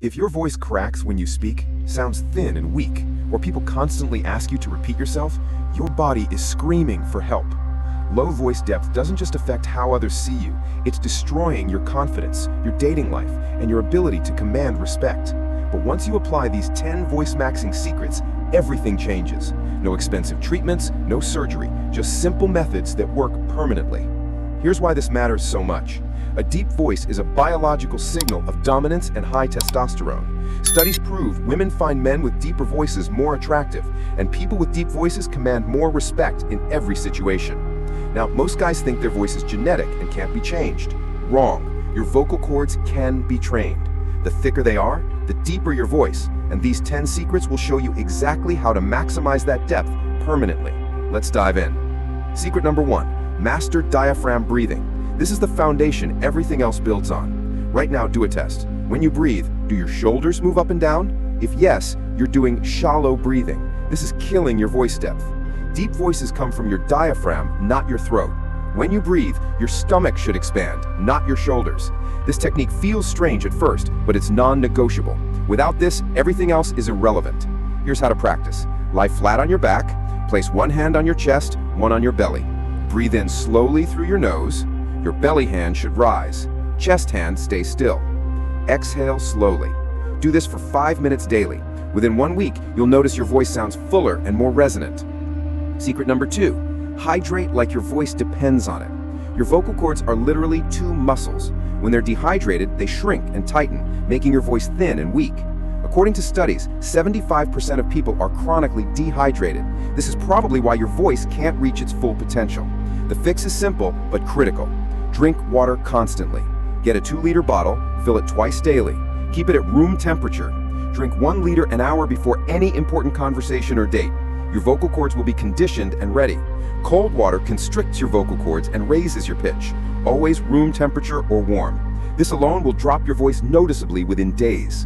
If your voice cracks when you speak, sounds thin and weak, or people constantly ask you to repeat yourself, your body is screaming for help. Low voice depth doesn't just affect how others see you, it's destroying your confidence, your dating life, and your ability to command respect. But once you apply these 10 voice maxing secrets, everything changes. No expensive treatments, no surgery, just simple methods that work permanently. Here's why this matters so much. A deep voice is a biological signal of dominance and high testosterone. Studies prove women find men with deeper voices more attractive, and people with deep voices command more respect in every situation. Now, most guys think their voice is genetic and can't be changed. Wrong. Your vocal cords can be trained. The thicker they are, the deeper your voice, and these 10 secrets will show you exactly how to maximize that depth permanently. Let's dive in. Secret number 1, master diaphragm breathing. This is the foundation everything else builds on. Right now, do a test. When you breathe, do your shoulders move up and down? If yes, you're doing shallow breathing. This is killing your voice depth. Deep voices come from your diaphragm, not your throat. When you breathe, your stomach should expand, not your shoulders. This technique feels strange at first, but it's non-negotiable. Without this, everything else is irrelevant. Here's how to practice. Lie flat on your back, place one hand on your chest, one on your belly. Breathe in slowly through your nose. Your belly hand should rise. Chest hand stay still. Exhale slowly. Do this for 5 minutes daily. Within 1 week, you'll notice your voice sounds fuller and more resonant. Secret number 2, hydrate like your voice depends on it. Your vocal cords are literally 2 muscles. When they're dehydrated, they shrink and tighten, making your voice thin and weak. According to studies, 75% of people are chronically dehydrated. This is probably why your voice can't reach its full potential. The fix is simple, but critical. Drink water constantly. Get a 2-liter bottle, fill it twice daily. Keep it at room temperature. Drink 1 liter an hour before any important conversation or date. Your vocal cords will be conditioned and ready. Cold water constricts your vocal cords and raises your pitch. Always room temperature or warm. This alone will drop your voice noticeably within days.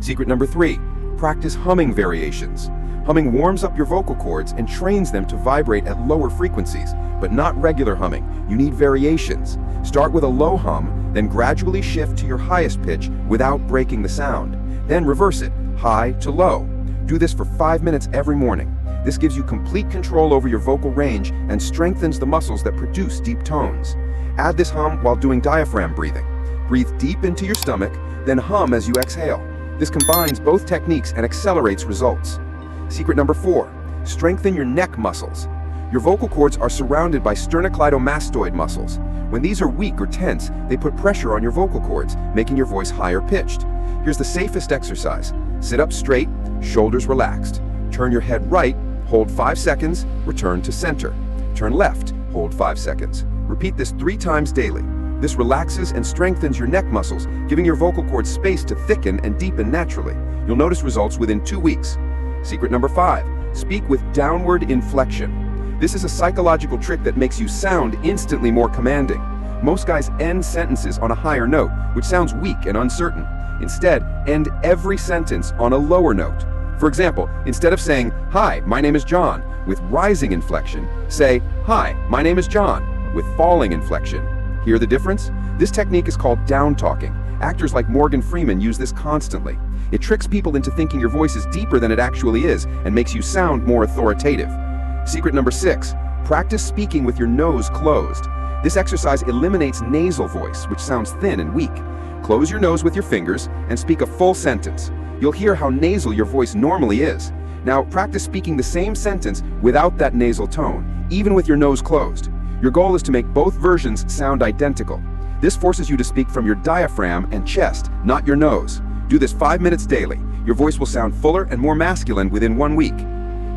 Secret number 3, practice humming variations. Humming warms up your vocal cords and trains them to vibrate at lower frequencies, but not regular humming. You need variations. Start with a low hum, then gradually shift to your highest pitch without breaking the sound. Then reverse it, high to low. Do this for 5 minutes every morning. This gives you complete control over your vocal range and strengthens the muscles that produce deep tones. Add this hum while doing diaphragm breathing. Breathe deep into your stomach, then hum as you exhale. This combines both techniques and accelerates results. Secret number 4, strengthen your neck muscles. Your vocal cords are surrounded by sternocleidomastoid muscles. When these are weak or tense, they put pressure on your vocal cords, making your voice higher pitched. Here's the safest exercise. Sit up straight, shoulders relaxed. Turn your head right, hold 5 seconds, return to center. Turn left, hold 5 seconds. Repeat this 3 times daily. This relaxes and strengthens your neck muscles, giving your vocal cords space to thicken and deepen naturally. You'll notice results within 2 weeks. Secret number 5, speak with downward inflection. This is a psychological trick that makes you sound instantly more commanding. Most guys end sentences on a higher note, which sounds weak and uncertain. Instead, end every sentence on a lower note. For example, instead of saying, "Hi, my name is John," with rising inflection, say, "Hi, my name is John," with falling inflection. Hear the difference? This technique is called down-talking. Actors like Morgan Freeman use this constantly. It tricks people into thinking your voice is deeper than it actually is and makes you sound more authoritative. Secret number 6, practice speaking with your nose closed. This exercise eliminates nasal voice, which sounds thin and weak. Close your nose with your fingers and speak a full sentence. You'll hear how nasal your voice normally is. Now, practice speaking the same sentence without that nasal tone, even with your nose closed. Your goal is to make both versions sound identical. This forces you to speak from your diaphragm and chest, not your nose. Do this 5 minutes daily. Your voice will sound fuller and more masculine within 1 week.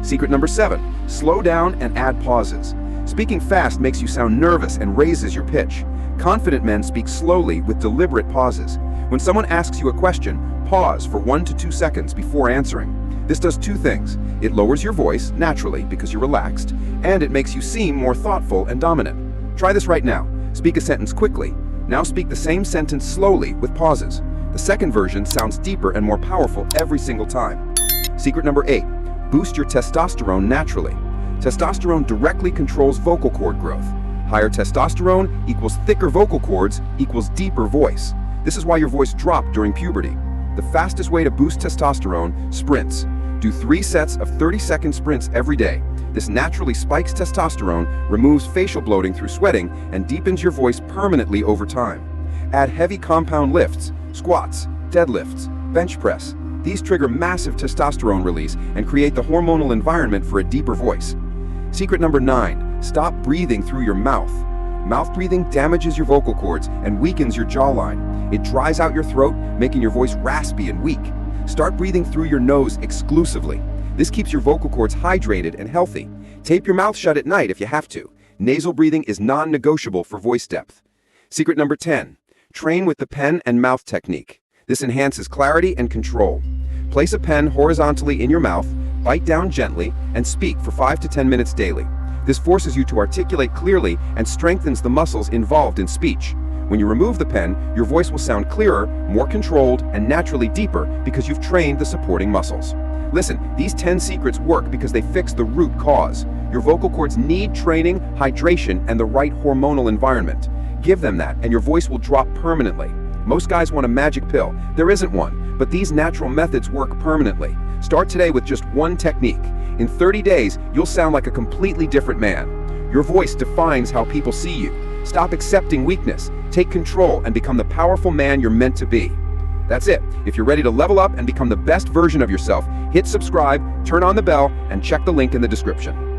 Secret number 7, slow down and add pauses. Speaking fast makes you sound nervous and raises your pitch. Confident men speak slowly with deliberate pauses. When someone asks you a question, pause for 1 to 2 seconds before answering. This does 2 things. It lowers your voice naturally because you're relaxed, and it makes you seem more thoughtful and dominant. Try this right now. Speak a sentence quickly. Now speak the same sentence slowly with pauses. The second version sounds deeper and more powerful every single time. Secret number 8, boost your testosterone naturally. Testosterone directly controls vocal cord growth. Higher testosterone equals thicker vocal cords equals deeper voice. This is why your voice dropped during puberty. The fastest way to boost testosterone: sprints. Do 3 sets of 30-second sprints every day. This naturally spikes testosterone, removes facial bloating through sweating, and deepens your voice permanently over time. Add heavy compound lifts, squats, deadlifts, bench press. These trigger massive testosterone release and create the hormonal environment for a deeper voice. Secret number 9, stop breathing through your mouth. Mouth breathing damages your vocal cords and weakens your jawline. It dries out your throat, making your voice raspy and weak. Start breathing through your nose exclusively. This keeps your vocal cords hydrated and healthy. Tape your mouth shut at night if you have to. Nasal breathing is non-negotiable for voice depth. Secret number 10, train with the pen and mouth technique. This enhances clarity and control. Place a pen horizontally in your mouth, bite down gently, and speak for 5 to 10 minutes daily. This forces you to articulate clearly and strengthens the muscles involved in speech. When you remove the pen, your voice will sound clearer, more controlled, and naturally deeper because you've trained the supporting muscles. Listen, these 10 secrets work because they fix the root cause. Your vocal cords need training, hydration, and the right hormonal environment. Give them that, and your voice will drop permanently. Most guys want a magic pill. There isn't one, but these natural methods work permanently. Start today with just one technique. In 30 days, you'll sound like a completely different man. Your voice defines how people see you. Stop accepting weakness, take control, and become the powerful man you're meant to be. That's it. If you're ready to level up and become the best version of yourself, hit subscribe, turn on the bell, and check the link in the description.